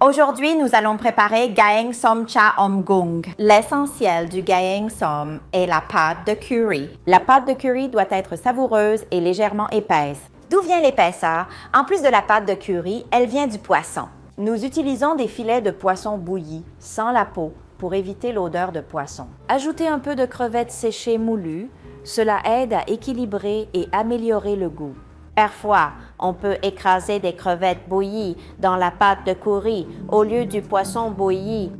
Aujourd'hui, nous allons préparer Gaeng Som Cha Om Gung. L'essentiel du Gaeng Som est la pâte de curry. La pâte de curry doit être savoureuse et légèrement épaisse. D'où vient l'épaisseur? En plus de la pâte de curry, elle vient du poisson. Nous utilisons des filets de poisson bouillis, sans la peau, pour éviter l'odeur de poisson. Ajoutez un peu de crevettes séchées moulues. Cela aide à équilibrer et améliorer le goût. Parfois, on peut écraser des crevettes bouillies dans la pâte de curry au lieu du poisson bouilli.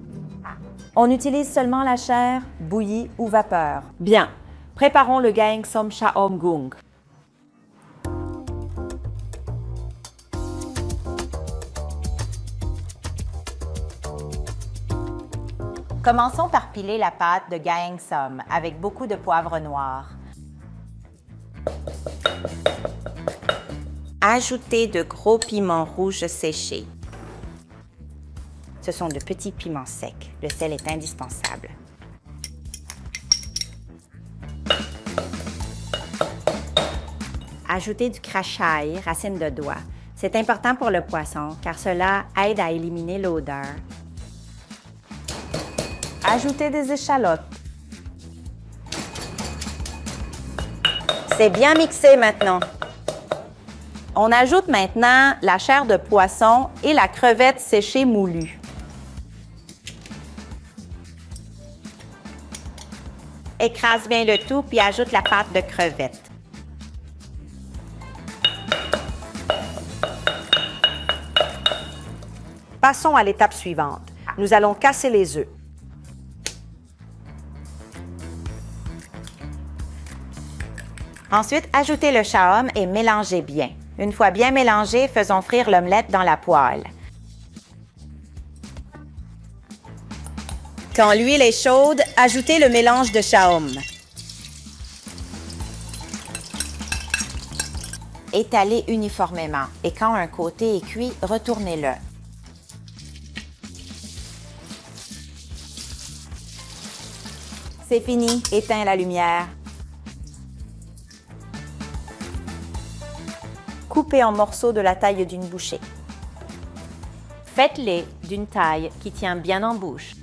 On utilise seulement la chair, bouillie ou vapeur. Bien, préparons le Gaeng Som Cha Om Gung. Commençons par piler la pâte de Gaeng Som avec beaucoup de poivre noir. Ajoutez de gros piments rouges séchés. Ce sont de petits piments secs. Le sel est indispensable. Ajoutez du crachaï, racine de doigt. C'est important pour le poisson car cela aide à éliminer l'odeur. Ajoutez des échalotes. C'est bien mixé maintenant. On ajoute maintenant la chair de poisson et la crevette séchée moulue. Écrase bien le tout puis ajoute la pâte de crevette. Passons à l'étape suivante. Nous allons casser les œufs. Ensuite, ajoutez le shaom et mélangez bien. Une fois bien mélangé, faisons frire l'omelette dans la poêle. Quand l'huile est chaude, ajoutez le mélange de shaom. Étalez uniformément et quand un côté est cuit, retournez-le. C'est fini, éteins la lumière. Coupez en morceaux de la taille d'une bouchée. Faites-les d'une taille qui tient bien en bouche.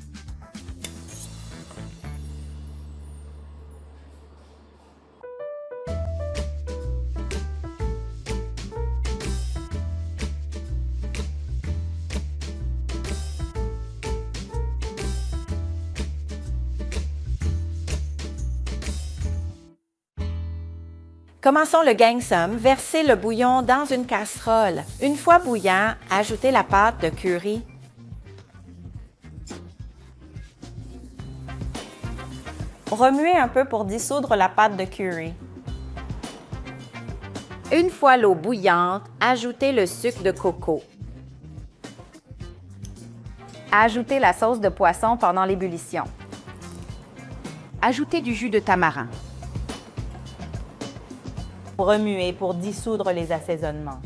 Commençons le Gaeng Som. Versez le bouillon dans une casserole. Une fois bouillant, ajoutez la pâte de curry. Remuez un peu pour dissoudre la pâte de curry. Une fois l'eau bouillante, ajoutez le sucre de coco. Ajoutez la sauce de poisson pendant l'ébullition. Ajoutez du jus de tamarin. Remuez pour dissoudre les assaisonnements.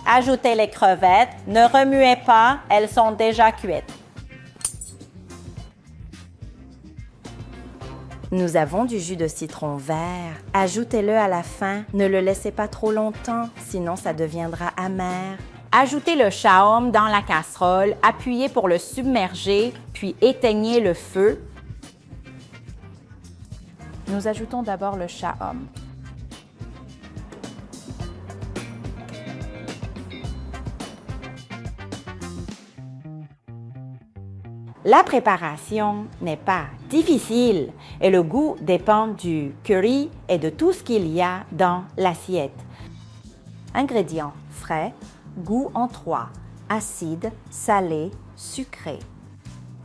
Ajoutez les crevettes. Ne remuez pas, elles sont déjà cuites. Nous avons du jus de citron vert. Ajoutez-le à la fin. Ne le laissez pas trop longtemps, sinon ça deviendra amer. Ajoutez le shaom dans la casserole, appuyez pour le submerger, puis éteignez le feu. Nous ajoutons d'abord le shaom. La préparation n'est pas difficile et le goût dépend du curry et de tout ce qu'il y a dans l'assiette. Ingrédients frais, goût en 3, acide, salé, sucré.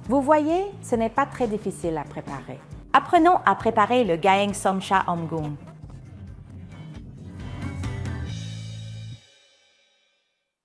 Vous voyez, ce n'est pas très difficile à préparer. Apprenons à préparer le Gaeng Som Cha Om Gung.